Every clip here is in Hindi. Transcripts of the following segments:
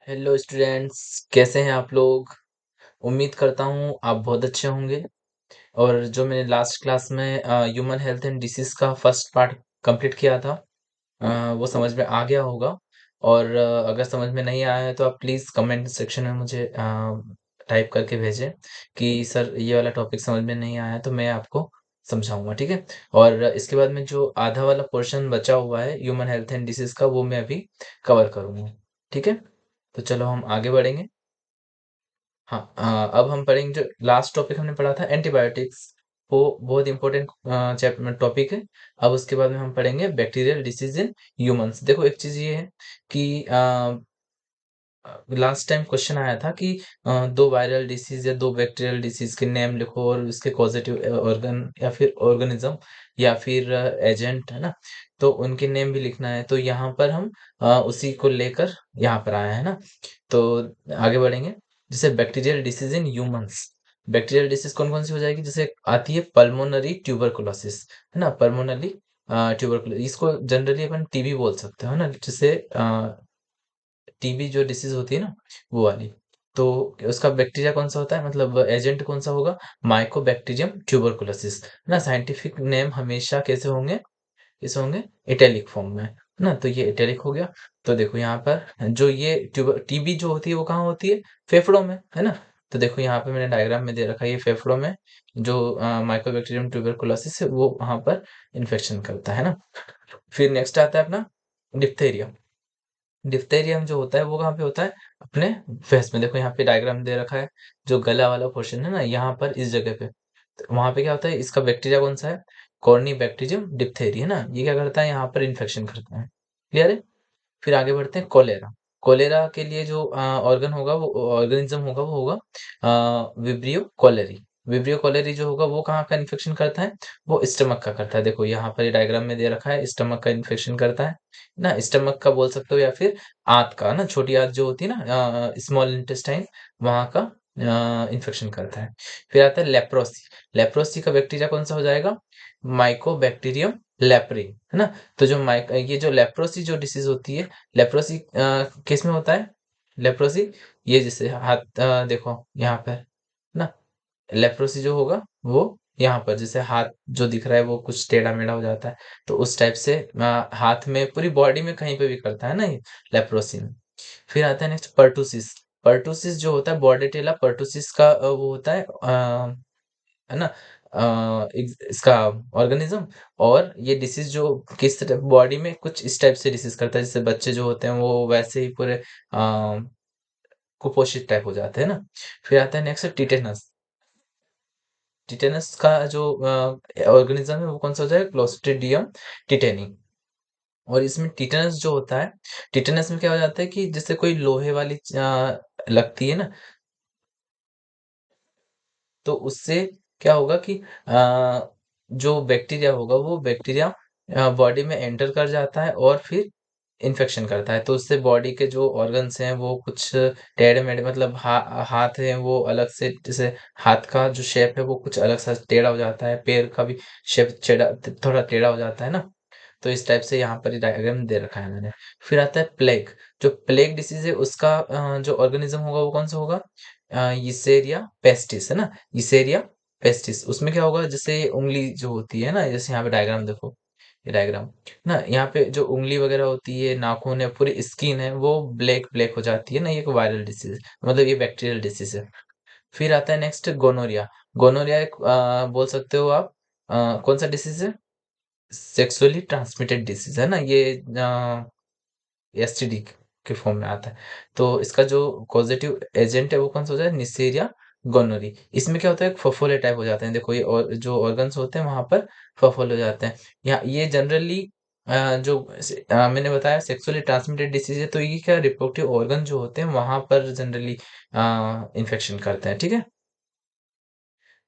हेलो स्टूडेंट्स, कैसे हैं आप लोग। उम्मीद करता हूँ आप बहुत अच्छे होंगे। और जो मैंने लास्ट क्लास में ह्यूमन हेल्थ एंड डिसीज का फर्स्ट पार्ट कंप्लीट किया था, वो समझ में आ गया होगा। और अगर समझ में नहीं आया है तो आप प्लीज़ कमेंट सेक्शन में मुझे टाइप करके भेजें कि सर ये वाला टॉपिक समझ में नहीं आया है, तो मैं आपको समझाऊंगा, ठीक है। और इसके बाद में जो आधा वाला पोर्शन बचा हुआ है ह्यूमन हेल्थ एंड डिसीज का, वो मैं अभी कवर करूंगा, ठीक है। तो चलो हम आगे बढ़ेंगे। हाँ, अब हम पढ़ेंगे जो लास्ट टॉपिक हमने पढ़ा था एंटीबायोटिक्स। वो बहुत इंपॉर्टेंट चैप्टर टॉपिक है। अब उसके बाद में हम पढ़ेंगे बैक्टीरियल डिसीज इन ह्यूमंस। देखो, एक चीज ये है कि लास्ट टाइम क्वेश्चन आया था कि दो वायरल डिसीज या दो बैक्टीरियल डिसीज के नेम लिखो और उसके कॉजेटिव ऑर्गन या फिर ऑर्गेनिज्म या फिर एजेंट, है ना। तो उनके नेम भी लिखना है, तो यहाँ पर हम उसी को लेकर यहाँ पर आए हैं ना। तो आगे बढ़ेंगे। जैसे bacterial disease in humans, bacterial disease कौन कौन सी हो जाएगी। जैसे आती है पल्मोनरी ट्यूबरकुलोसिस, है ना। पल्मोनरी ट्यूबरकुलोसिस, इसको जनरली अपन टीबी बोल सकते हो ना। जैसे टीबी जो डिसीज होती है ना, वो वाली। तो उसका बैक्टीरिया कौन सा होता है, मतलब एजेंट कौन सा होगा, माइकोबैक्टीरियम ट्यूबरकुलोसिस, है ना। साइंटिफिक नेम हमेशा कैसे होंगे, इसे होंगे इटैलिक फॉर्म में, है ना। तो ये इटैलिक हो गया। तो देखो यहाँ पर जो ये ट्यूबर टीबी जो होती है वो कहाँ होती है, फेफड़ों में, है ना। तो देखो यहाँ पे मैंने डायग्राम में दे रखा है, ये फेफड़ों में जो माइकोबैक्टीरियम ट्यूबरकुलोसिस है वो वहां पर इन्फेक्शन करता है ना। फिर नेक्स्ट आता है अपना डिप्थेरिया। डिप्थेरियम जो होता है वो कहाँ पे होता है, अपने फेस में। देखो यहाँ पे डायग्राम दे रखा है, जो गला वाला पोर्शन है ना, यहाँ पर इस जगह पे। तो वहां पे क्या होता है, इसका बैक्टीरिया कौन सा है, कॉर्नी बैक्टीरियम डिप्थेरी, है ना। ये क्या करता है, यहाँ पर इन्फेक्शन करता है। क्लियर है। फिर आगे बढ़ते हैं कोलेरा। कोलेरा के लिए जो ऑर्गन होगा, वो ऑर्गेनिज्म होगा, वो होगा विब्रियो कोलेरी। विब्रियो कोलेरी जो होगा वो कहाँ का इन्फेक्शन करता है, वो स्टमक का करता है। देखो यहाँ पर ये डायग्राम में दे रखा है, स्टमक का इन्फेक्शन करता है ना। स्टमक का बोल सकते हो या फिर आंत का ना, छोटी आंत जो होती है ना, स्मॉल इंटेस्टाइन, वहां का इन्फेक्शन करता है। फिर आता है लेप्रोसी। लेप्रोसी का बैक्टीरिया कौन सा हो जाएगा, माइकोबैक्टीरियम लेप्री, है ना। तो जो माइक ये जो लेप्रोसी जो डिसीज होती है, लेप्रोसी किस में होता है, लेप्रोसी ये जैसे हाथ देखो यहाँ पे, है ना। लेप्रोसी जो होगा वो यहाँ पर जैसे हाथ जो दिख रहा है वो कुछ टेढ़ा मेढ़ा हो जाता है। तो उस टाइप से हाथ में, पूरी बॉडी में कहीं पे भी करता है ना ये लेप्रोसी में। फिर आता है नेक्स्ट पर्टुसिस। पर्टुसिस जो होता है, बॉर्डेटेला पर्टुसिस का वो होता है ना, इसका ऑर्गेनिज्म। और ये डिसीज जो किस तरह बॉडी में कुछ इस टाइप से डिसीज करता है, जैसे बच्चे जो होते हैं वो वैसे ही पूरे कुपोषित टाइप हो जाते हैं ना। फिर आता है नेक्स्ट टिटेनस। टिटेनस का जो ऑर्गेनिज्म है वो कौन सा हो जाएगा, क्लोस्ट्रिडियम टिटेनी। और इसमें टिटेनस जो होता है, टिटेनस में क्या हो जाता है कि जैसे कोई लोहे वाली लगती है ना, तो उससे क्या होगा कि जो बैक्टीरिया होगा वो बैक्टीरिया बॉडी में एंटर कर जाता है और फिर इन्फेक्शन करता है। तो उससे बॉडी के जो ऑर्गन्स हैं वो कुछ टेढ़े मेढ़े, मतलब हाथ है वो अलग से, जैसे हाथ का जो शेप है वो कुछ अलग सा टेढ़ा हो जाता है, पैर का भी शेप थोड़ा टेढ़ा हो जाता है ना। तो इस टाइप से यहाँ पर ये डायग्राम दे रखा है मैंने। फिर आता है प्लेग। जो प्लेग डिसीज है उसका जो ऑर्गेनिज्म होगा वो कौन सा होगा, यिसेरिया पेस्टिस, है ना। यिसेरिया पेस्टिस। उसमें क्या होगा, जैसे उंगली जो होती है ना, जैसे यहाँ पे डायग्राम देखो, ये डायग्राम ना, यहाँ पे जो उंगली वगैरह होती है, नाखून है, पूरी स्किन है, वो ब्लैक ब्लैक हो जाती है ना। ये एक वायरल डिसीज, मतलब ये बैक्टीरियल डिसीज है। फिर आता है नेक्स्ट गोनोरिया। गोनोरिया एक बोल सकते हो आप, कौन सा डिसीज है, सेक्सुअली ट्रांसमिटेड डिसीज, है ना। ये एसटीडी के फॉर्म में आता है। तो इसका जो पॉजिटिव एजेंट है वो कौन सा हो जाए, निसेरिया गोनोरी। इसमें क्या होता है, फफोले टाइप हो जाते हैं। देखो ये और जो ऑर्गन्स होते हैं वहां पर फफोले हो जाते हैं। यहाँ ये जनरली मैंने बताया सेक्सुअली ट्रांसमिटेड डिसीज है, तो ये क्या रिप्रोडक्टिव ऑर्गन जो होते हैं वहां पर जनरली इन्फेक्शन करते हैं, ठीक है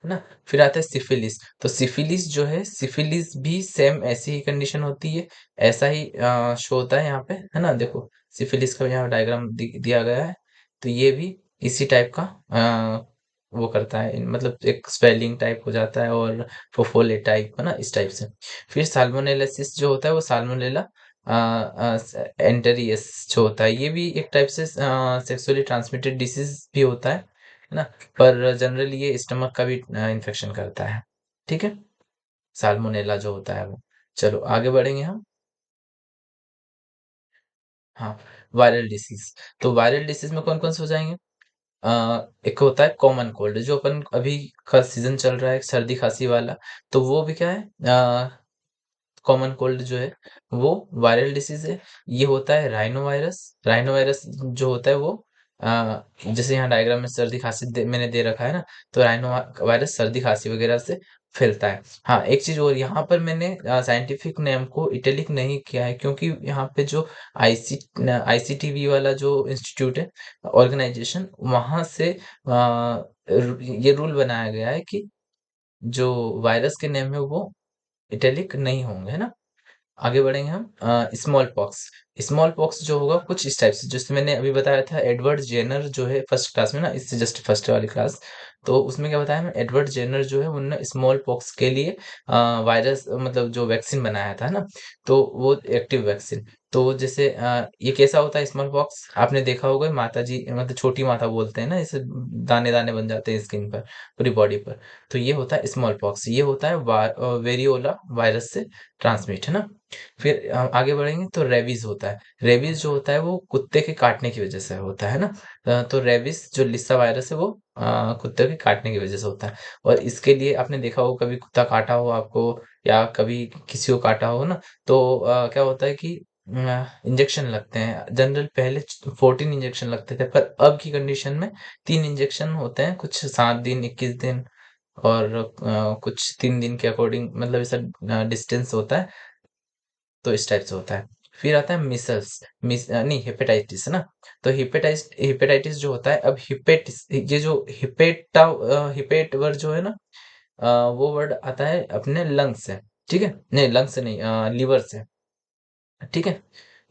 ना। फिर आता है सिफिलिस। तो सिफिलिस जो है, सिफिलिस भी सेम ऐसी ही कंडीशन होती है, ऐसा ही शो होता है यहाँ पे, है ना। देखो सिफिलिस का यहाँ डायग्राम दिया गया है। तो ये भी इसी टाइप का वो करता है, मतलब एक स्वेलिंग टाइप हो जाता है और फुफोले टाइप, है ना, इस टाइप से। फिर साल्मोनेलासिस जो होता है वो साल्मोनेला एंटेरियस जो होता है, ये भी एक टाइप से सेक्सुअली ट्रांसमिटेड डिसीज भी होता है ना? पर जनरली ये स्टमक का भी इन्फेक्शन करता है, ठीक है? साल्मोनेला जो होता है वो। चलो आगे बढ़ेंगे हम। हाँ, वायरल डिसीज। तो वायरल डिसीज में कौन-कौन से हो जाएँगे? एक होता है कॉमन कोल्ड, जो अपन अभी का सीज़न चल रहा है सर्दी-खाँसी वाला, तो वो भी क्या है कॉमन कोल्ड जो है वो वायरल डिसीज है। ये होता है राइनो वायरस जो होता है वो जैसे यहाँ डायग्राम में सर्दी खांसी मैंने दे रखा है ना, तो राइनो वायरस सर्दी खांसी वगैरह से फैलता है। हाँ, एक चीज और यहाँ पर मैंने साइंटिफिक नेम को इटैलिक नहीं किया है, क्योंकि यहाँ पे जो आईसीटीवी वाला जो इंस्टीट्यूट है, ऑर्गेनाइजेशन, वहां से ये रूल बनाया गया है कि जो वायरस के नेम है वो इटैलिक नहीं होंगे, है ना? आगे बढ़ेंगे हम। Small pox. स्मॉल पॉक्स जो होगा कुछ इस टाइप से, जैसे मैंने अभी बताया था एडवर्ड जेनर जो है फर्स्ट क्लास में ना, इससे जस्ट फर्स्ट वाली क्लास, तो उसमें क्या बताया मैं, एडवर्ड जेनर जो है उन्होंने स्मॉल पॉक्स के लिए वायरस मतलब जो वैक्सीन बनाया था ना, तो वो एक्टिव वैक्सीन। तो जैसे ये कैसा होता है स्मॉल पॉक्स, आपने देखा होगा माता जी मतलब छोटी माता बोलते हैं ना, इसे दाने दाने बन जाते हैं स्किन पर, पूरी बॉडी पर। तो ये होता है स्मॉल पॉक्स, ये होता है वेरियोला वायरस से ट्रांसमिट, है ना? फिर आगे बढ़ेंगे तो रेबीज होता है। रेबीज जो होता है वो कुत्ते के काटने की वजह से होता है ना। तो रेबीज जो लिस्सा वायरस है वो कुत्ते के काटने की वजह से होता है। और इसके लिए आपने देखा हो कभी कुत्ता काटा हो आपको, या कभी किसी को काटा हो ना, तो क्या होता है कि इंजेक्शन लगते हैं। जनरल पहले 14 इंजेक्शन लगते थे, पर अब की कंडीशन में 3 इंजेक्शन होते हैं, कुछ 7 दिन, 21 दिन, और कुछ 3 दिन के अकॉर्डिंग, मतलब ऐसा डिस्टेंस होता है। तो इस टाइप से होता है। फिर आता है मिसल्स, नहीं हेपेटाइटिस, है ना? तो हेपेटाइटिस जो होता है, अब हिपेटिस, ये जो हिपेट वर्ड जो है ना, वो वर्ड आता है अपने लंग्स से, ठीक है? नहीं लंग्स से नहीं, लीवर से, ठीक है?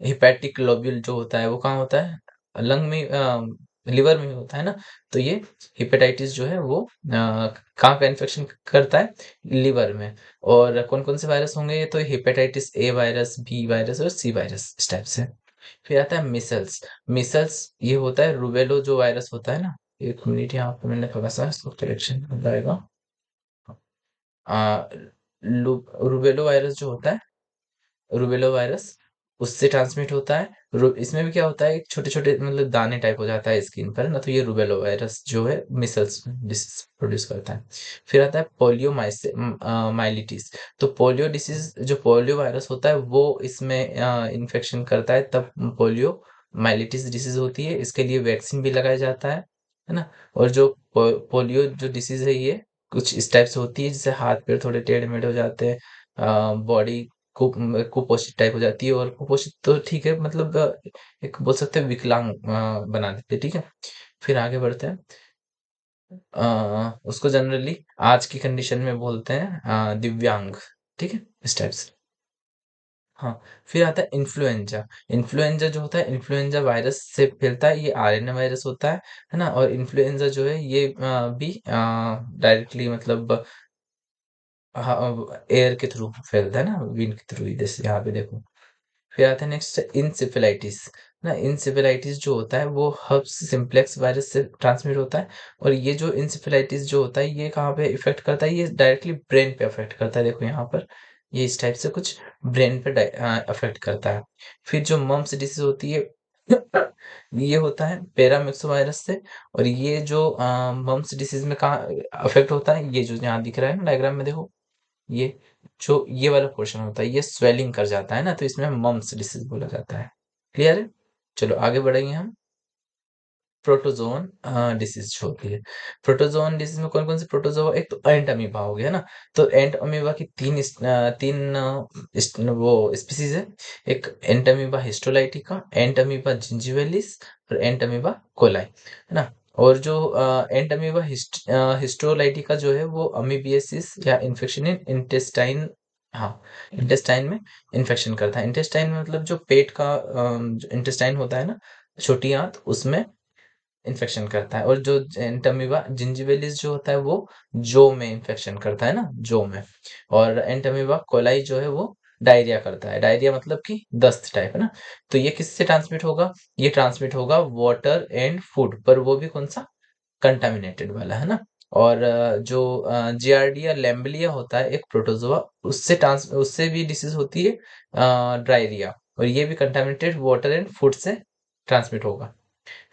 हेपेटिक लोब्यूल जो होता है वो कहाँ होता है? लंग में, लिवर में होता है ना? तो ये हेपेटाइटिस जो है वो कहाँ पे इन्फेक्शन करता है? लिवर में। और कौन-कौन से वायरस होंगे ये, तो hepatitis A virus, B virus और सी वायरस, इस टाइप से। फिर आता है मीसल्स। मीसल्स ये होता है रूबेलो जो वायरस होता है ना, 1 मिनट यहाँ पे मैंने थोड़ा-सा इसको करेक्शन बताएगा। अ, लू रूबेलो वायरस जो होता है, रूबेलो वायरस उससे ट्रांसमिट होता है। इसमें भी क्या होता है, छोटे-छोटे मतलब दाने टाइप हो जाता है स्किन पर ना, तो ये रूबेलो वायरस जो है मिसल्स डिसीज प्रोड्यूस करता है। फिर आता है पोलियो माइलिटिस। तो पोलियो डिसीज जो पोलियो वायरस होता है वो इसमें इन्फेक्शन करता है, तब पोलियो माइलिटिस डिसीज होती है। इसके लिए वैक्सीन भी लगाया जाता है ना? और जो पोलियो जो डिसीज है ये कुछ इस टाइप से होती है, जैसे हाथ पैर थोड़े टेढ़े-मेढ़े हो जाते हैं, बॉडी कुपोषित टाइप हो जाती है, और कुपोषित तो ठीक है, मतलब एक बोल सकते हैं विकलांग बना देते हैं, ठीक है? फिर आगे बढ़ते हैं। उसको जनरली आज की कंडीशन में बोलते हैं दिव्यांग, ठीक है? इस टाइप से। हाँ, फिर आता है इन्फ्लुएंजा। इन्फ्लुएंजा जो होता है, इन्फ्लुएंजा वायरस से फैलता है, ये आरएनए वायरस होता है ना? और इन्फ्लुएंजा जो है ये भी डायरेक्टली मतलब हाँ, एयर के थ्रू फैलता है ना, विंड के थ्रू, जैसे यहाँ पे देखो। फिर आता है नेक्स्ट इंसेफेलाइटिस ना। इंसेफेलाइटिस जो होता है वो हर्ब्स सिम्प्लेक्स वायरस से ट्रांसमिट होता है। और ये जो इंसेफेलाइटिस जो होता है ये कहाँ पे इफेक्ट करता है, ये डायरेक्टली ब्रेन पे अफेक्ट करता है। देखो यहाँ पर ये इस टाइप से कुछ ब्रेन पे अफेक्ट करता है। फिर जो मम्प्स डिसीज होती है ये होता है पैरामिक्सो वायरस से। और ये जो मम्प्स डिसीज में कहाँ अफेक्ट होता है, ये जो यहाँ दिख रहा है ना डायग्राम में देखो, ये जो ये वाला पोर्शन होता है ये स्वेलिंग कर जाता है ना, तो इसमें मम्प्स डिसीज बोला जाता है। क्लियर है? चलो आगे बढ़ेंगे हम। प्रोटोजोन डिसीज जो होती है। प्रोटोजोन डिसीज में कौन-कौन से प्रोटोजोआ, एक तो एंट अमीबा हो गया ना, तो एंट अमीबा की 3 वो स्पीशीज है। एक एंट अमीबा हिस्टोलाइटिका, एंट अमीबा जिंजिविलिस और एंट अमीबा कोलाई, है ना? और जो एंट अमीबा हिस्टोलाइटिका जो है वो अमीबियासिस या इन्फेक्शन इन इंटेस्टाइन, हाँ, इंटेस्टाइन में इन्फेक्शन करता है। इंटेस्टाइन में मतलब जो पेट का जो इंटेस्टाइन होता है ना, छोटी आंत, उसमें इन्फेक्शन करता है। और जो एंटमीबा जिंजिविलिस जो होता है वो जो में इन्फेक्शन करता है ना, जो में। और एंटमीबा कोलाई जो है वो डायरिया करता है। डायरिया मतलब कि दस्त टाइप, है ना? तो ये किससे ट्रांसमिट होगा? ये ट्रांसमिट होगा वाटर एंड फूड, पर वो भी कौन-सा? कंटामिनेटेड वाला, है ना? और जो जियार्डिया लैम्बलिया होता है एक प्रोटोज़ोआ, उससे भी डिसीज़ होती है डायरिया, और ये भी कंटामिनेटेड वाटर एंड फूड से ट्रांसमिट होगा।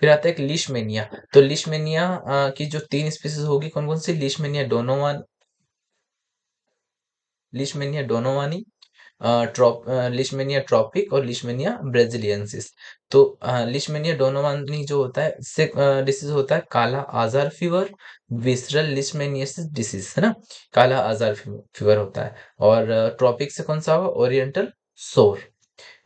फिर आता है एक लीशमैनिया। तो लीशमैनिया की जो 3 स्पीशीज़ होगी कौन-कौन सी? लीशमैनिया डोनोवानी, लीशमैनिया ट्रॉपिक और लीशमैनिया ब्राज़िलियनेसिस। तो लीशमैनिया डोनोवानी जो होता है इससे डिसीज़ होता है काला आज़ार फीवर, विसरल लीशमैनियासिस डिसीज़, है ना? काला आज़ार फीवर होता है। और ट्रॉपिक से कौन-सा होगा? ओरिएंटल सोर।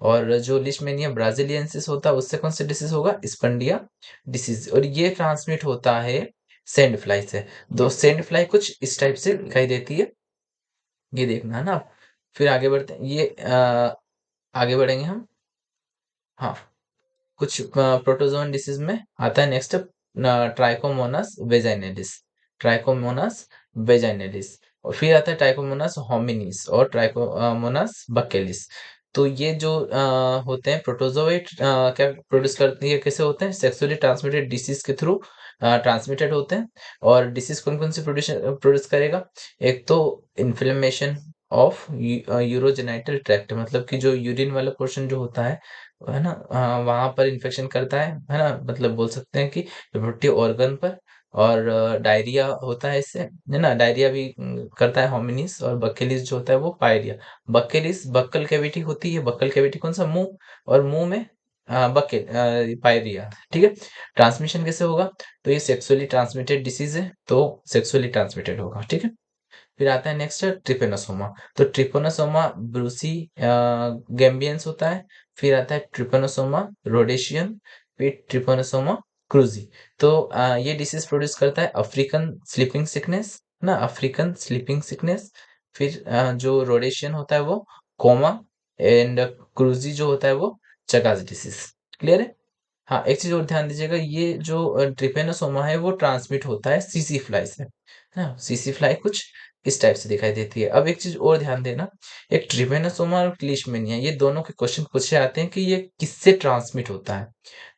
और जो लीशमैनिया ब्राज़िलियनेसिस होता है उससे कौन सा डिसीज़ होगा? स्पंडिया डिसीज़, और ये ट्रांसमिट होता है सैंड फ्लाई से। तो सैंड फ्लाई कुछ इस टाइप से दिखाई देती है, ये देखना है ना आप। फिर आगे बढ़ते हैं, ये आगे बढ़ेंगे हम। हाँ, कुछ प्रोटोज़ोन डिसीज़ में आता है next trichomonas vaginalis, trichomonas vaginalis, और फिर आता है ट्राइकोमोनास होमिनिस और ट्राइकोमोनास बक्केलिस। तो ये जो होते हैं प्रोटोज़ोइट क्या प्रोड्यूस करती है, कैसे होते हैं? सेक्सुअली ट्रांसमिटेड डिसीज़ के थ्रू ट्रांसमिटेड होते हैं। और डिसीज़ कौन-कौन सी प्रोड्यूस करेगा? एक तो इन्फ्लेमेशन ऑफ यूरोजेनिटल ट्रैक्ट, मतलब कि जो यूरिन वाला पोर्शन जो होता है ना? वहाँ पर इन्फेक्शन करता है ना? मतलब बोल सकते हैं कि रिप्रोडक्टिव ऑर्गन पर। और डायरिया होता है इससे, है ना? डायरिया भी करता है होमिनिस, और बक्केलिस जो होता है वो पायरिया। बक्केलिस बक्कल कैविटी होती है, बक्कल कैविटी कौन-सा? मुँह, और मुँह में पायरिया, ठीक है? ट्रांसमिशन कैसे होगा? तो ये सेक्सुअली ट्रांसमिटेड डिसीज़ है, तो सेक्सुअली ट्रांसमिटेड होगा, ठीक है? फिर आता है नेक्स्ट ट्रिपेनोसोमा। तो ट्रिपेनोसोमा ब्रूसी गैम्बियंस होता है। फिर आता है ट्रिपेनोसोमा रोडेशियन, फिर ट्रिपेनोसोमा क्रूजी। तो ये डिसीज प्रोड्यूस करता है अफ्रीकन स्लीपिंग सिकनेस, ना? African sleeping sickness. फिर जो रोडेशियन होता है वो कोमा, एंड क्रूजी जो होता है वो चगास डिसीज। क्लियर है? हाँ, एक चीज और ध्यान दीजिएगा, ये जो ट्रिपेनोसोमा है वो ट्रांसमिट होता है सीसी फ्लाई से, है ना? सीसी फ्लाई कुछ इस टाइप से दिखाई देती है। अब एक चीज और ध्यान देना, एक ट्रिपेनोसोमा और लीशमैनिया, ये दोनों के क्वेश्चन पूछे आते हैं कि ये किससे ट्रांसमिट होता है।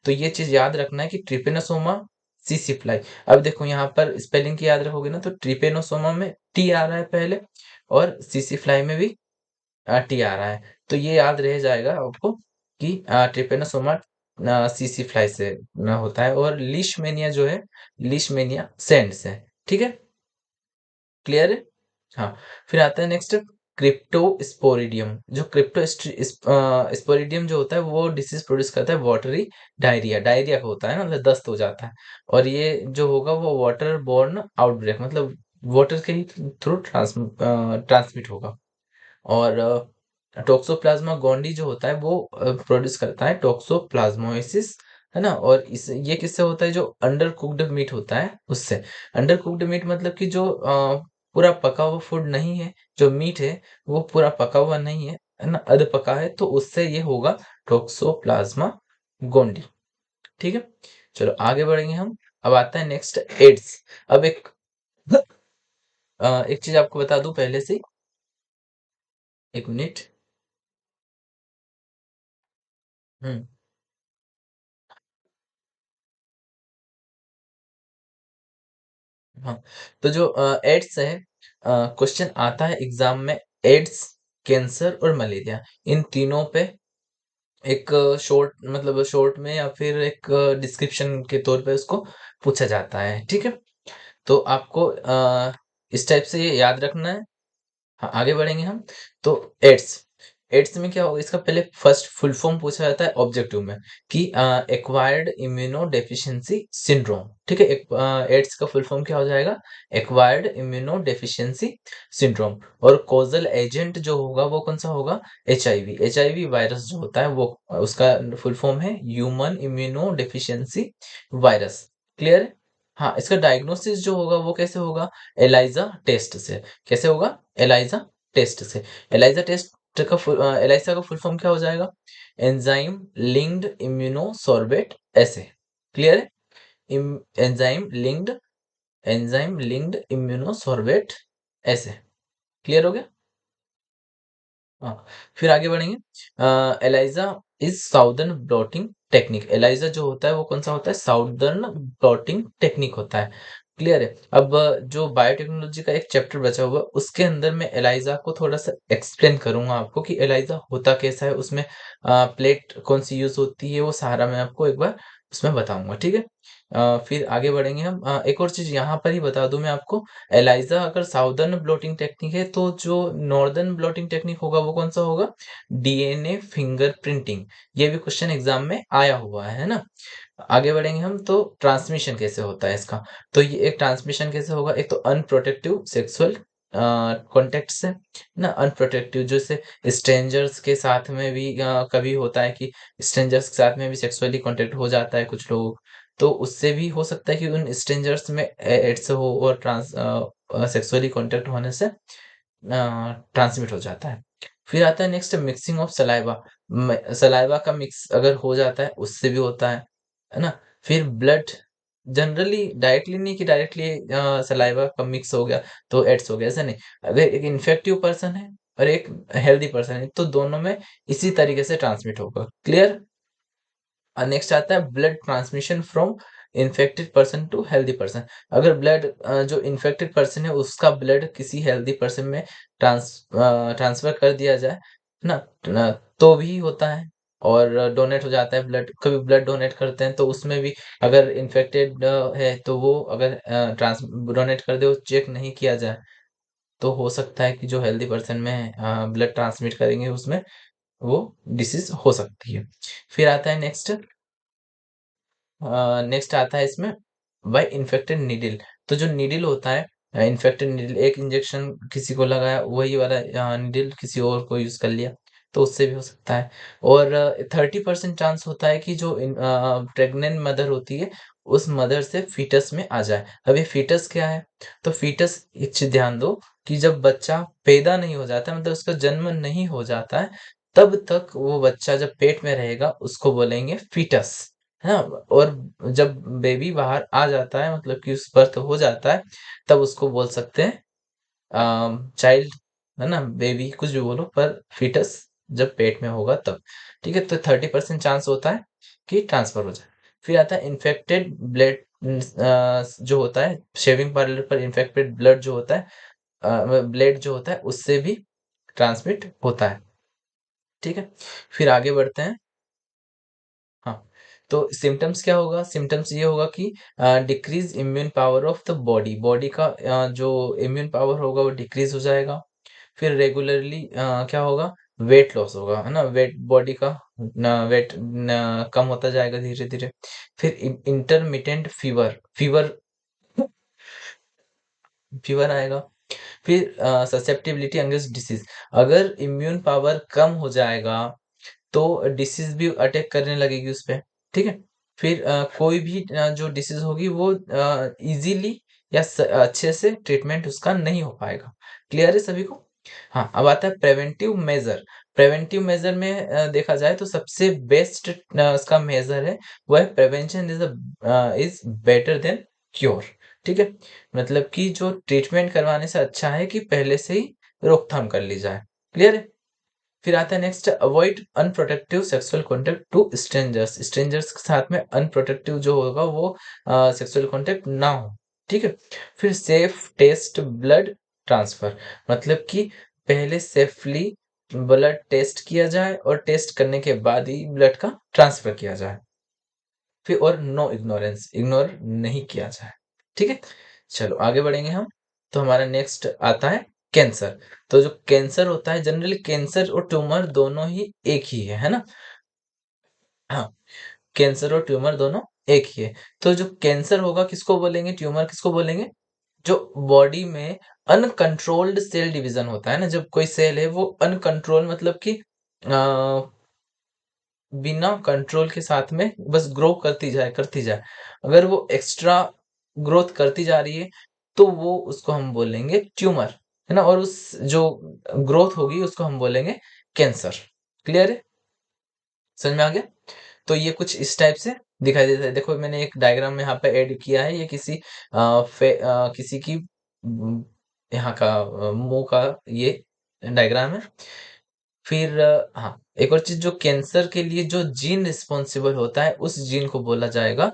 तो ये चीज याद रखना है कि ट्रिपेनोसोमा सीसी फ्लाई। अब देखो यहाँ पर स्पेलिंग की याद रखोगे ना, तो ट्रिपेनोसोमा में टी आ रहा है पहले, और सीसी फ्लाई में भी टी आ रहा है। तो ये याद रह जाएगा आपको कि ट्रिपेनोसोमा सीसी फ्लाई से होता है, और लीशमैनिया जो है, लीशमैनिया सैंड से। ठीक है? क्लियर है? हाँ, फिर आता है नेक्स्ट क्रिप्टोस्पोरिडियम। जो क्रिप्टोस्पोरिडियम जो होता है वो डिसीज प्रोड्यूस करता है वाटरी डायरिया। डायरिया का होता है ना, मतलब दस्त हो जाता है। और ये जो होगा वो वाटर बोर्न आउटब्रेक, मतलब वाटर के ही थ्रू ट्रांसमिट होगा। और टोक्सोप्लाज्मा गोंडी जो होता है वो प्रोड्यूस करता है टोक्सोप्लाज्मोसिस, है ना? और इस ये किससे होता है? जो अंडर कुक्ड मीट होता है उससे। अंडर कुक्ड मीट मतलब कि जो पूरा पका हुआ फूड नहीं है, जो मीट है वो पूरा पका हुआ नहीं है ना? अध पका है, तो उससे ये होगा टोक्सोप्लाज्मा गोंडी। ठीक है? चलो आगे बढ़ेंगे हम। अब आता है नेक्स्ट एड्स। अब एक चीज आपको बता दूं पहले से ही, एक मिनट। हम्म। हाँ, तो जो एड्स है, क्वेश्चन आता है एग्जाम में, एड्स, कैंसर और मलेरिया, इन तीनों पे एक शॉर्ट, मतलब शॉर्ट में या फिर एक डिस्क्रिप्शन के तौर पे उसको पूछा जाता है। ठीक है? तो आपको इस टाइप से ये याद रखना है। हाँ, आगे बढ़ेंगे हम। तो एड्स, एड्स में क्या होगा? इसका पहले फर्स्ट फुल फॉर्म पूछा जाता है ऑब्जेक्टिव में, कि एक्वायर्ड इम्यूनो डेफिशिएंसी सिंड्रोम। ठीक है? एड्स का फुल फॉर्म क्या हो जाएगा? Acquired immuno deficiency syndrome. और कॉजल एजेंट जो होगा वो कौन सा होगा? एचआईवी। एचआईवी वायरस जो होता है वो, उसका फुल फॉर्म है human immuno deficiency virus. Clear है? हाँ, इसका डायग्नोसिस जो होगा वो कैसे होगा? एलाइजा टेस्ट से। कैसे होगा? एलाइजा टेस्ट से। एलाइजा टेस्ट का एलाइजा का फुल फॉर्म क्या हो जाएगा? एंजाइम लिंक्ड इम्यूनोसॉर्बेट ऐसे। क्लियर है? एंजाइम लिंक्ड, एंजाइम लिंक्ड इम्यूनोसॉर्बेट ऐसे। क्लियर हो गया? हाँ, फिर आगे बढ़ेंगे। एलाइज़ा इज़ साउदर्न ब्लॉटिंग टेक्निक। एलाइज़ा जो होता है वो कौन-सा होता है? साउदर्न ब्लॉटिंग टेक्निक होता है। क्लियर है? अब जो बायोटेक्नोलॉजी का एक चैप्टर बचा हुआ है उसके अंदर मैं एलाइज़ा को थोड़ा-सा एक्सप्लेन करूँगा आपको कि एलाइज़ा होता कैसा है? उसमें प्लेट कौन-सी यूज़ होती है? वो सारा मैं आपको एक बार उसमें बताऊँगा, ठीक है? फिर आगे बढ़ेंगे हम। एक और चीज़ यहाँ पर ही बता दूँ मैं आपको। एलाइज़ा अगर साउदर्न ब्लॉटिंग टेक्निक है तो जो नॉर्दर्न ब्लॉटिंग टेक्निक होगा वो कौन-सा होगा? DNA fingerprinting. ये भी क्वेश्चन एग्ज़ाम में आया हुआ है ना? आगे बढ़ेंगे हम तो ट्रांसमिशन कैसे होता है इसका? तो ये एक ट्रांसमिशन कैसे होगा? एक तो अनप्रोटेक्टिव सेक्सुअल कॉन्टैक्ट से, ना अनप्रोटेक्टिव जैसे स्ट्रेंजर्स के साथ में भी कभी होता है कि स्ट्रेंजर्स के साथ में भी सेक्सुअली कॉन्टैक्ट हो जाता है कुछ लोगों को, तो उससे भी हो सकता है कि उन स्ट्रेंजर्स में एड्स हो और सेक्सुअली कॉन्टैक्ट होने से ट्रांसमिट हो जाता है। फिर आता है next mixing of saliva. Saliva का मिक्स अगर हो जाता है उससे भी होता है ना? फिर ब्लड जनरली डायरेक्टली नहीं कि डायरेक्टली सलाइवा का मिक्स हो गया तो एड्स हो गया, ऐसा नहीं। अगर एक इन्फेक्टिव पर्सन है और एक हेल्दी पर्सन है तो दोनों में इसी तरीके से ट्रांसमिट होगा। क्लियर? नेक्स्ट आता है blood transmission from infected person to healthy person. अगर ब्लड जो इन्फेक्टेड पर्सन है उसका ब्लड किसी हेल्दी पर्सन में ट्रांसफर कर दिया जाए ना, तो भी होता है। और डोनेट हो जाता है ब्लड, कभी ब्लड डोनेट करते हैं तो उसमें भी अगर इन्फेक्टेड है तो वो अगर ट्रांस डोनेट कर दे, वो चेक नहीं किया जाए तो हो सकता है कि जो हेल्दी पर्सन में ब्लड ट्रांसमिट करेंगे उसमें वो डिसीज हो सकती है। फिर आता है नेक्स्ट आता है इसमें बाय इन्फेक्टेड नीडल। तो जो नीडल होता है, इन्फेक्टेड नीडल, एक इंजेक्शन किसी को लगाया वही वाला नीडल किसी और को यूज कर लिया तो उससे भी हो सकता है। और 30% चांस होता है कि जो प्रेग्नेंट मदर होती है उस मदर से फीटस में आ जाए। अब ये फीटस क्या है? तो फीटस, एक चीज ध्यान दो कि जब बच्चा पैदा नहीं हो जाता मतलब उसका जन्म नहीं हो जाता है तब तक वो बच्चा जब पेट में रहेगा उसको बोलेंगे फीटस, है ना? और जब बेबी बाहर आ जाता है मतलब कि उस बर्थ हो जाता है तब उसको बोल सकते हैं चाइल्ड, है ना? बेबी कुछ भी बोलो पर फीटस जब पेट में होगा तब। ठीक है? तो 30% चांस होता है कि ट्रांसफर हो जाए। फिर आता है इन्फेक्टेड ब्लड, जो होता है शेविंग पार्लर पर इन्फेक्टेड ब्लड जो होता है, ब्लेड जो होता है उससे भी ट्रांसमिट होता है। ठीक है? फिर आगे बढ़ते हैं। हाँ, तो सिम्पटम्स क्या होगा? सिम्पटम्स ये होगा कि decrease immune power of the body. Body का जो इम्यून पावर होगा वो डिक्रीज़ हो जाएगा। फिर रेगुलरली क्या होगा? वेट लॉस होगा, है ना? वेट बॉडी का न वेट न कम होता जाएगा धीरे-धीरे। फिर इंटरमिटेंट फीवर, फीवर फीवर आएगा। फिर ससेप्टिबिलिटी अगेंस्ट डिसीज़। अगर इम्यून पावर कम हो जाएगा तो डिसीज़ भी अटैक करने लगेगी उसपे, ठीक है? फिर कोई भी जो डिसीज़ होगी वो ईज़िली या अच्छे से ट्रीटमेंट उसका नहीं हो पाएगा। क्लियर है सभी को? हाँ, अब आता है प्रिवेंटिव मेजर। प्रिवेंटिव मेजर में देखा जाए तो सबसे बेस्ट उसका मेजर है, वो है prevention is better than cure. ठीक है? मतलब कि जो ट्रीटमेंट करवाने से अच्छा है कि पहले से ही रोकथाम कर ली जाए। क्लियर है? फिर आता है next avoid unprotected sexual contact to strangers. Strangers के साथ में अनप्रोटेक्टिव जो होगा वो सेक्सुअल कॉन्टैक्ट ना हो, ठीक है? फिर सेफ टेस्ट ब्लड ट्रांसफर, मतलब कि पहले सेफली ब्लड टेस्ट किया जाए और टेस्ट करने के बाद ही ब्लड का ट्रांसफर किया जाए। फिर और नो इग्नोरेंस, इग्नोर नहीं किया जाए, ठीक है? चलो आगे बढ़ेंगे हम। तो हमारा नेक्स्ट आता है कैंसर। तो जो कैंसर होता है जनरली कैंसर और ट्यूमर दोनों ही एक ही है ना? हाँ, कैंसर और ट्यूमर दोनों एक ही है। तो जो कैंसर होगा किसको बोलेंगे, ट्यूमर किसको बोलेंगे? जो बॉडी में अनकंट्रोल्ड सेल डिवीज़न होता है ना, जब कोई सेल है वो अनकंट्रोल मतलब कि बिना कंट्रोल के साथ में बस ग्रो करती जाए, करती जाए। अगर वो एक्स्ट्रा ग्रोथ करती जा रही है, तो वो उसको हम बोलेंगे ट्यूमर, है ना? और उस जो ग्रोथ होगी उसको हम बोलेंगे कैंसर। क्लियर है? समझ में आ गया? तो ये कुछ इस टाइप से दिखाई देता है। देखो मैंने एक डायग्राम यहाँ पे ऐड किया है, ये किसी किसी की यहाँ का मुँह का ये डायग्राम है। फिर हाँ, एक और चीज़, जो कैंसर के लिए जो जीन रिस्पॉन्सिबल होता है, उस जीन को बोला जाएगा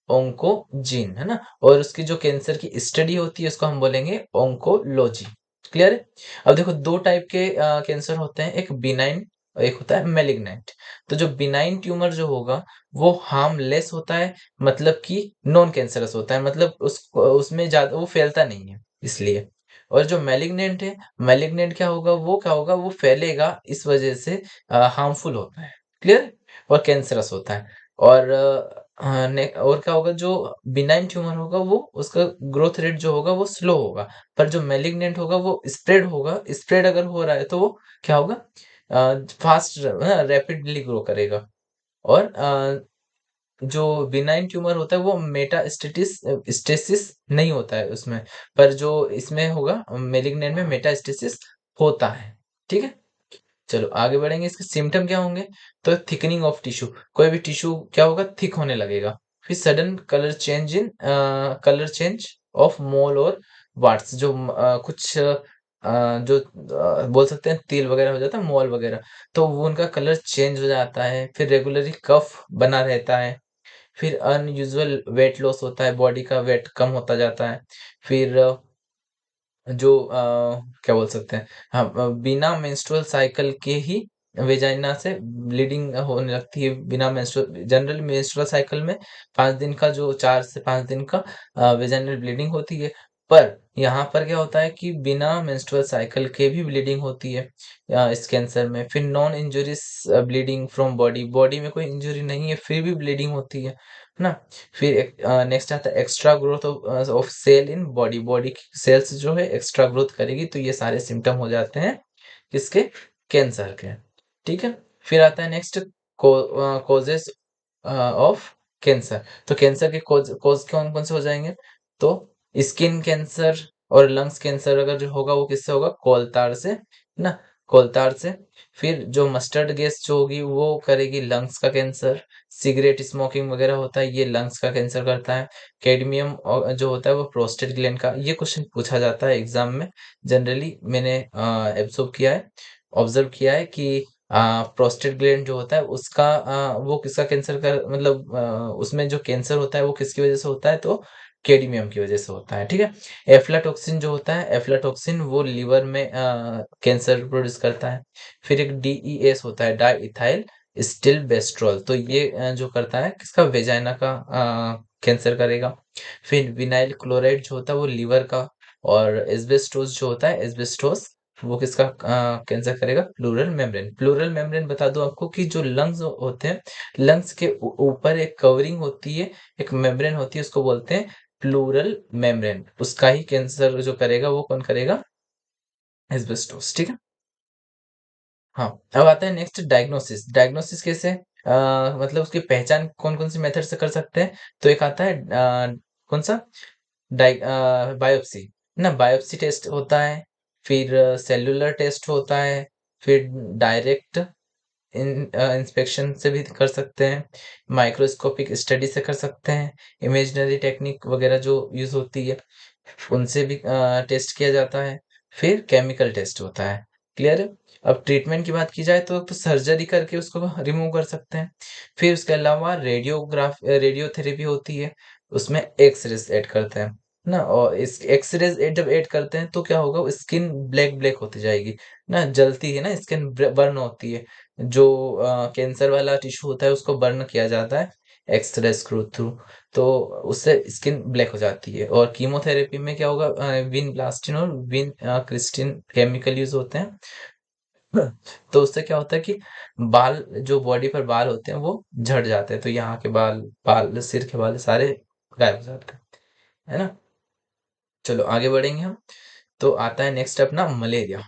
ओंकोजीन, है ना? और उसकी जो कैंसर की स्टडी होती है, उसको हम बोलेंगे ओंकोलॉजी। क्लियर है? अब देखो, 2 टाइप के कैंसर होते हैं, एक बिनाइन और एक होता है मैलिग्नेंट। तो जो बिनाइन ट्यूमर जो होगा, वो हार्मलेस होता है, मतलब कि नॉन कैंसरस होता है, मतलब उसमें ज़्यादा वो फैलता नहीं है, इसलिए। और जो मैलिग्नेंट है, मैलिग्नेंट क्या होगा, वो फैलेगा, इस वजह से हार्मफुल होता है। क्लियर? और कैंसरस होता है। और और क्या होगा, जो बिनाइन ट्यूमर होगा, वो उसका ग्रोथ रेट जो होगा वो स्लो होगा, पर जो मैलिग्नेंट होगा वो स्प्रेड होगा। स्प्रेड अगर हो रहा है तो वो क्या होगा, फास्ट रैपिडली ग्रो करेगा। और जो बिनाइन ट्यूमर होता है वो मेटास्टेसिस स्टेसिस नहीं होता है उसमें, पर जो इसमें होगा मैलिग्नेंट में मेटास्टेसिस होता है। ठीक है? चलो आगे बढ़ेंगे। इसके सिम्पटम क्या होंगे? तो थिकनिंग ऑफ टिश्यू, कोई भी टिश्यू क्या होगा, थिक होने लगेगा। फिर sudden colour change of mole और वार्ट्स, जो कुछ जो बोल सकते हैं तिल वगैरह हो जाता है, मोल वगैरह, तो वो उनका कलर चेंज हो जाता है। फिर रेगुलरली कफ बना रहता है। फिर अनयूजुअल वेट लॉस होता है, बॉडी का वेट कम होता जाता है। फिर जो क्या बोल सकते हैं, हाँ, बिना मेंस्ट्रुअल साइकिल के ही वेजाइना से ब्लीडिंग होने लगती है। बिना मेंस्ट्रुअल, जनरली मेंस्ट्रुअल साइकिल में 5 दिन का, जो 4 से 5 दिन का वेजाइनल ब्लीडिंग होती है, पर यहाँ पर क्या होता है कि बिना मेंस्ट्रुअल साइकिल के भी ब्लीडिंग होती है इस कैंसर में। फिर non injurious bleeding from body, body में कोई इंजरी नहीं है फिर भी ब्लीडिंग होती है ना? फिर नेक्स्ट आता है extra growth of cell in body, body की सेल्स जो है एक्स्ट्रा ग्रोथ करेगी, तो ये सारे सिम्टम हो जाते हैं किसके, कैंसर के। ठीक है? फिर आता है नेक्स्ट कॉजेस ऑफ कैंसर। तो कैंसर के कॉज कौन कौन से हो जाएंगे? तो स्किन कैंसर और लंग्स कैंसर अगर जो होगा वो किससे होगा, कोलतार से, है ना? कोलतार से। फिर जो मस्टर्ड गैस जो होगी वो करेगी लंग्स का कैंसर। सिगरेट स्मोकिंग वगैरह होता है, ये लंग्स का कैंसर करता है। कैडमियम जो होता है वो प्रोस्टेट ग्लैंड का। ये क्वेश्चन पूछा जाता है एग्जाम में, जनरली मैंने एब्जॉर्व किया है, ऑब्जर्व किया है कि प्रोस्टेट ग्लैंड जो होता है उसका वो किसका कैंसर का, मतलब उसमें जो कैंसर होता है वो किसकी वजह से होता है, तो कैडमियम की वजह से होता है। ठीक है? एफ्लाटॉक्सिन जो होता है, एफ्लाटॉक्सिन वो लिवर में कैंसर प्रोड्यूस करता है। फिर एक डीईएस होता है, डाई इथाइल स्टिलबेस्ट्रॉल, तो ये जो करता है किसका, वेजाइना का कैंसर करेगा। फिर विनाइल क्लोराइड जो होता है वो लिवर का। और एस्बेस्टोस जो होता है, एस्बेस्टोस वो किसका कैंसर करेगा, प्लूरल मेम्ब्रेन। प्लूरल मेम्ब्रेन बता दूं आपको कि जो लंग्स होते हैं, लंग्स के ऊपर एक कवरिंग होती है, एक मेम्ब्रेन होती है, उसको बोलते हैं प्लूरल मेम्ब्रेन। उसका ही कैंसर जो करेगा वो कौन करेगा, एस्बेस्टोस। ठीक है? हाँ, अब आता है नेक्स्ट डायग्नोसिस। डायग्नोसिस कैसे, मतलब उसकी पहचान कौन-कौन सी मेथड से कर सकते हैं? तो एक आता है कौन-सा, बायोप्सी, है ना? बायोप्सी टेस्ट होता है। फिर सेल्युलर टेस्ट होता है। फिर डायरेक्ट इंस्पेक्शन से भी कर सकते हैं। माइक्रोस्कोपिक स्टडी से कर सकते हैं। इमेजिनरी टेक्निक वगैरह जो यूज़ होती है, उनसे भी टेस्ट किया जाता है। फिर केमिकल टेस्ट होता है। क्लियर है? अब ट्रीटमेंट की बात की जाए तो सर्जरी करके उसको रिमूव कर सकते हैं। फिर उसके अलावा रेडियोथेरेपी होती है, उसमें एक्स-रेज़ ऐड करते हैं, है ना? और इस एक्स-रेज़ जब ऐड करते हैं तो क्या होगा, स्किन ब्लैक ब्लैक होती जाएगी, ना? जलती है ना, स्किन बर्न होती है। जो कैंसर वाला टिश्यू होता है उसको बर्न किया जाता है एक्स-रे थ्रू, तो उससे स्किन ब्लैक हो जाती है। और कीमोथेरेपी में क्या होगा, विनब्लास्टिन और क्रिस्टिन केमिकल यूज़ होते हैं। तो उससे क्या होता है कि बाल, जो बॉडी पर बाल होते हैं वो झड़ जाते हैं, तो यहाँ के बाल सिर के बाल सारे गायब हो जाते हैं, है ना? चलो आगे बढ़ेंगे हम। तो आता है नेक्स्ट अपना मलेरिया।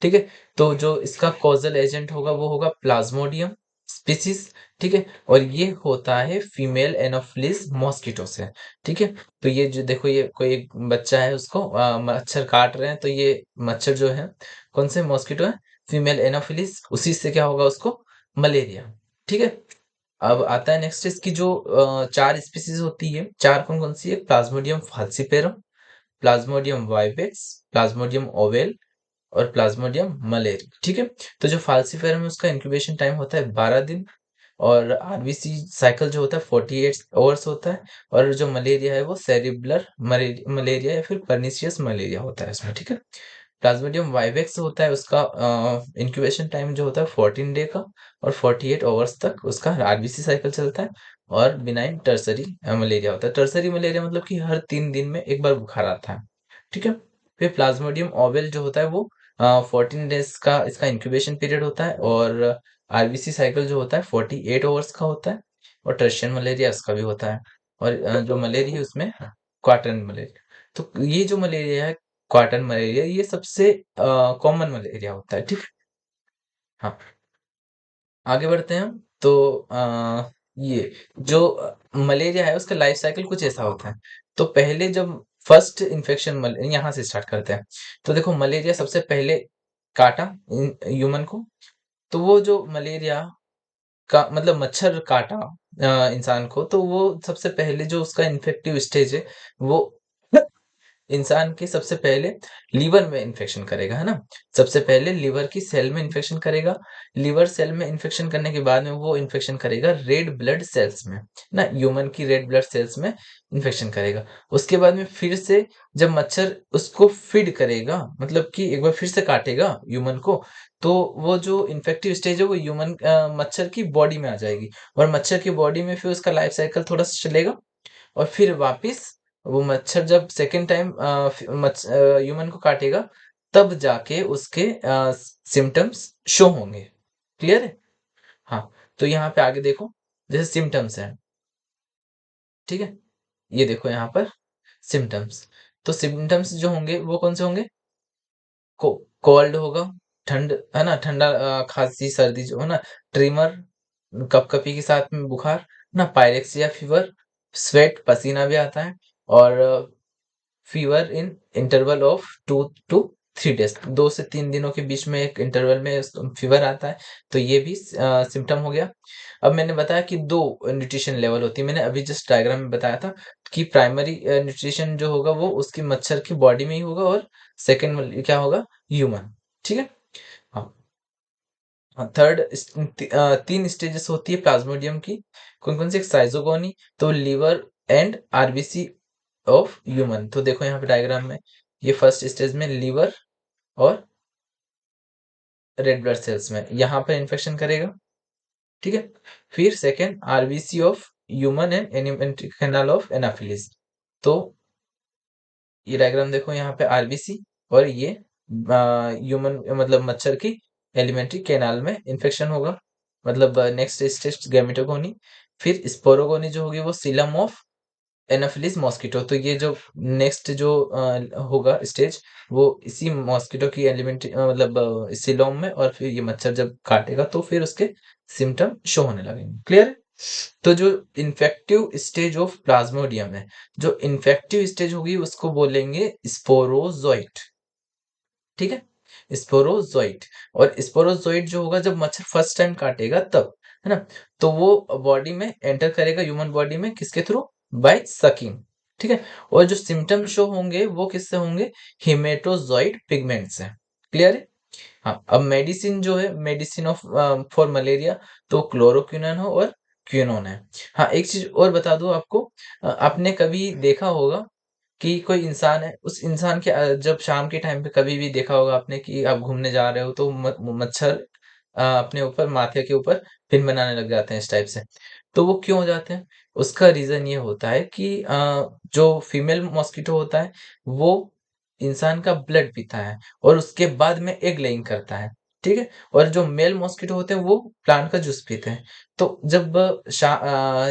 ठीक है? तो जो इसका कॉजल एजेंट होगा वो होगा प्लाज्मोडियम स्पीशीज। ठीक है? और ये होता है फीमेल एनोफिलिस मॉस्किटो से। ठीक है? तो ये जो देखो, ये कोई एक बच्चा है, उसको मच्छर काट रहे हैं, तो ये मच्छर जो है कौन से मॉस्किटो है, फीमेल एनोफिलिस, उसी से क्या होगा उसको, मलेरिया। ठीक है? अब आता है नेक्स्ट, इसकी जो 4 स्पीशीज होती है, 4 कौन-कौन सी है, Plasmodium falciparum, Plasmodium vivax, Plasmodium oval और प्लाज्मोडियम मलेरिया, ठीक है। तो जो फाल्सिफेरम है उसका इंक्यूबेशन टाइम होता है 12 दिन, और आरबीसी साइकिल जो होता है 48 आवर्स होता है, और जो मलेरिया है वो सेरिब्लर मलेरिया या फिर पर्निशियस मलेरिया होता है इसमें, ठीक है। प्लाज्मोडियम वाइवेक्स होता है, उसका इंक्यूबेशन टाइम जो होता है 14 डे का, और 48 आवर्स तक उसका आरबीसी साइकिल चलता है। और बिनाइन टर्सरी मलेरिया होता है। टर्सरी मलेरिया मतलब कि हर 3 दिन में एक बार बुखार आता है, ठीक है। फिर प्लाज्मोडियम ओवेल जो होता है वो 14 डेज का इसका इंक्यूबेशन पीरियड होता है, और आरबीसी साइकिल जो होता है 48 आवर्स का होता है, और टर्शियन मलेरिया इसका भी होता है। और जो मलेरिया है उसमें क्वार्टर मलेरिया। तो ये जो मलेरिया है क्वार्टर मलेरिया, ये सबसे कॉमन मलेरिया होता है, ठीक है। हाँ, आगे बढ़ते हैं हम। तो ये जो मलेरिया है उसका लाइफ साइकिल कुछ ऐसा होता है। तो पहले जब फर्स्ट इन्फेक्शन यहाँ से स्टार्ट करते हैं। तो देखो मलेरिया सबसे पहले काटा ह्यूमन को। तो वो जो मलेरिया का मतलब मच्छर काटा इंसान को, तो वो सबसे पहले जो उसका इन्फेक्टिव स्टेज है वो इंसान के सबसे पहले लीवर में इन्फेक्शन करेगा, है ना? सबसे पहले लीवर की सेल में इन्फेक्शन करेगा। लीवर सेल में इन्फेक्शन करने के बाद में वो इन्फेक्शन करेगा रेड ब्लड सेल्स में, ना ह्यूमन की रेड ब्लड सेल्स में इन्फेक्शन करेगा। उसके बाद में फिर से जब मच्छर उसको फीड करेगा, मतलब कि एक बार फिर से काटेगा ह्यूमन को, तो वो जो इन्फेक्टिव स्टेज है वो ह्यूमन मच्छर की बॉडी में आ जाएगी, और मच्छर की बॉडी में फिर उसका लाइफ साइकिल थोड़ा सा चलेगा, और फिर वापिस वो मच्छर जब सेकेंड टाइम ह्यूमन को काटेगा, तब जाके उसके सिम्टम्स शो होंगे। क्लियर है? हाँ, तो यहाँ पे आगे देखो, जैसे सिम्टम्स हैं, ठीक है। ये देखो यहाँ पर सिम्टम्स। तो सिम्टम्स जो होंगे वो कौन से होंगे? को कोल्ड होगा, ठंड है ना, ठंडा खांसी सर्दी जो है ना, ट्रिमर, कपकपी के साथ में बुखार ना, पायरेक्सिया फीवर, स्वेट पसीना भी आता है, और fever in interval of 2 to 3 days, 2 से 3 दिनों के बीच में एक इंटरवल में फीवर आता है। तो ये भी सिम्टम हो गया। अब मैंने बताया कि दो न्यूट्रिशन लेवल होती है, मैंने अभी जस्ट डायग्राम में बताया था कि प्राइमरी न्यूट्रिशन जो होगा वो उसकी मच्छर की बॉडी में ही होगा, और सेकेंड क्या होगा? ह्यूमन, ठीक है। हाँ, हाँ, थर्ड 3 स्टेजेस होती है प्लाज्मोडियम की। कौन-कौन सी? एक साइज़ोगोनी, तो liver and RBC of human. तो देखो यहाँ पे डायग्राम में, ये फर्स्ट स्टेज में लिवर और रेड ब्लड सेल्स में यहाँ पे इन्फेक्शन करेगा, ठीक है। फिर second RBC of human and alimentary canal of Anopheles. तो ये डायग्राम देखो, यहाँ पे आरबीसी और ये ह्यूमन मतलब मच्छर की एलिमेंट्री कैनाल में इन्फेक्शन होगा, मतलब नेक्स्ट स्टेज गैमेटोगोनी। फिर स्पोरोगोनी जो होगी वो सीलम ऑफ एनाफिलिस मॉस्किटो। तो ये जो नेक्स्ट जो होगा स्टेज, वो इसी मॉस्किटो की एलिमेंट्री मतलब सीलोम में, और फिर ये मच्छर जब काटेगा तो फिर उसके सिम्टम शो होने लगेंगे। क्लियर है? तो जो इन्फेक्टिव स्टेज ऑफ प्लाज्मोडियम है, जो इन्फेक्टिव स्टेज होगी उसको बोलेंगे स्पोरोजोइट, ठीक है। स्पोरोजोइट। और स्पोरोजोइट जो होगा जब मच्छर फर्स्ट टाइम काटेगा तब, है ना। तो वो बॉडी में एंटर करेगा, ह्यूमन बॉडी में, किसके थ्रू? बाय सकिंग, ठीक है। और जो सिम्टम शो होंगे वो किससे होंगे? हिमेटोजोइट पिगमेंट से। क्लियर है? हाँ, अब मेडिसिन जो है, मेडिसिन ऑफ फॉर मलेरिया, तो क्लोरोक्विनोन हो और क्विनोन है। हाँ, एक चीज और बता दूं आपको, आपने कभी देखा होगा कि कोई इंसान है, उस इंसान के जब शाम के टाइम पे कभी भी देखा होगा आपने कि आप घूमने जा रहे हो तो मच्छर अपने ऊपर, माथे के ऊपर पिन बनाने लग जाते हैं इस टाइप से। तो वो क्यों हो जाते हैं? उसका रीजन ये होता है कि जो फीमेल मॉस्किटो होता है वो इंसान का ब्लड पीता है, और उसके बाद में एग लेइंग करता है, ठीक है। और जो मेल मॉस्किटो होते हैं वो प्लांट का जूस पीते हैं। तो जब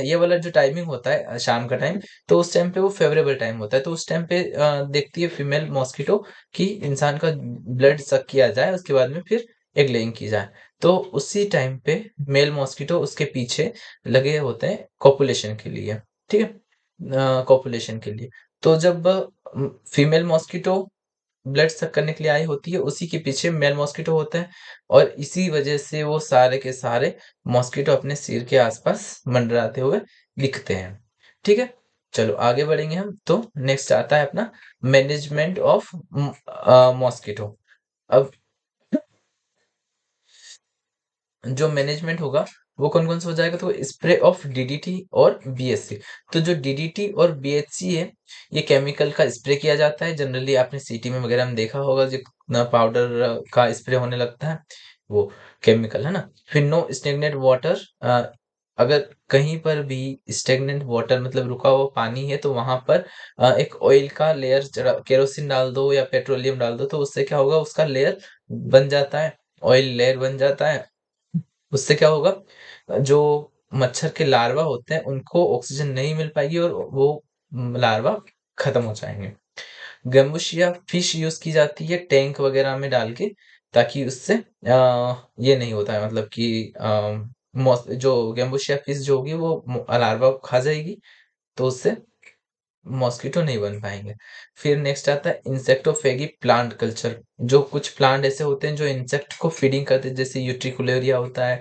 ये वाला जो टाइमिंग होता है शाम का टाइम, तो उस टाइम पे वो फेवरेबल टाइम होता है। तो उस टाइम पे देखती है फीमेल मॉस्किटो कि इंसान का ब्लड सक किया जाए, उसके बाद में फिर एग लेइंग की जाए। तो उसी टाइम पे मेल मॉस्किटो उसके पीछे लगे होते हैं कॉपुलेशन के लिए, ठीक है। कॉपुलेशन के लिए। तो जब फीमेल मॉस्किटो ब्लड सक करने के लिए आई होती है, उसी के पीछे मेल मॉस्किटो होते हैं, और इसी वजह से वो सारे के सारे मॉस्किटो अपने सिर के आसपास मंडराते हुए दिखते हैं, ठीक है। चलो आगे बढ़ेंगे हम। तो नेक्स्ट आता है अपना मैनेजमेंट ऑफ मॉस्किटो। अब जो मैनेजमेंट होगा वो कौन-कौन सा हो जाएगा, तो स्प्रे ऑफ डीडीटी और बीएचसी। तो जो डीडीटी और बीएचसी है, ये केमिकल का स्प्रे किया जाता है। जनरली आपने सिटी में वगैरह में देखा होगा, जितना पाउडर का स्प्रे होने लगता है, वो केमिकल है ना। फिर नो स्टेगनेंट वाटर, अगर कहीं पर भी स्टेगनेंट वाटर मतलब रुका हुआ पानी है, तो वहाँ पर एक ऑयल का लेयर चढ़ा, केरोसिन डाल दो या पेट्रोलियम डाल दो, तो उससे क्या होगा, उसका लेयर बन जाता है, ऑयल लेयर बन जाता है। उससे क्या होगा, जो मच्छर के लार्वा होते हैं उनको ऑक्सीजन नहीं मिल पाएगी और वो लार्वा खत्म हो जाएँगे। गम्बुशिया फिश यूज़ की जाती है टैंक वगैरह में डाल के, ताकि उससे ये नहीं होता है, मतलब कि जो गम्बुशिया फिश जो होगी वो लार्वा को खा जाएगी, तो उससे मॉस्किटो नहीं बन पाएँगे। फिर नेक्स्ट आता है इंसेक्टोफेगी प्लांट कल्चर। जो कुछ प्लांट ऐसे होते हैं जो इंसेक्ट को फीडिंग करते हैं, जैसे यूट्रिकुलेरिया होता है,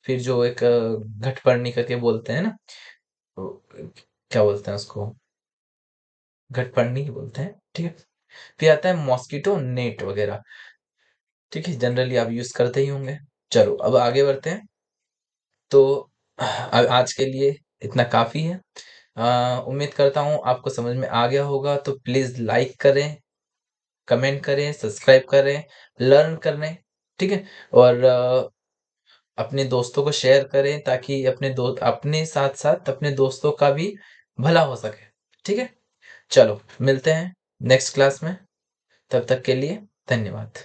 फिर जो एक घटपर्णी करके बोलते हैं ना, वो क्या बोलते हैं उसको? घटपर्णी ही बोलते हैं, ठीक है? फिर आता है मॉस्किटो नेट वगैरह, ठीक है? जनरली आप यूज़ करते ही होंगे। चलो अब आगे बढ़ते हैं। तो आज के लिए इतना काफ़ी है। उम्मीद करता हूँ आपको समझ में आ गया होगा, तो प्लीज़ लाइक करें, कमेंट करें, सब्सक्राइब करें, लर्न करें, ठीक है? और अपने दोस्तों को शेयर करें, ताकि अपने साथ-साथ अपने दोस्तों का भी भला हो सके, ठीक है? चलो मिलते हैं नेक्स्ट क्लास में, तब तक के लिए धन्यवाद।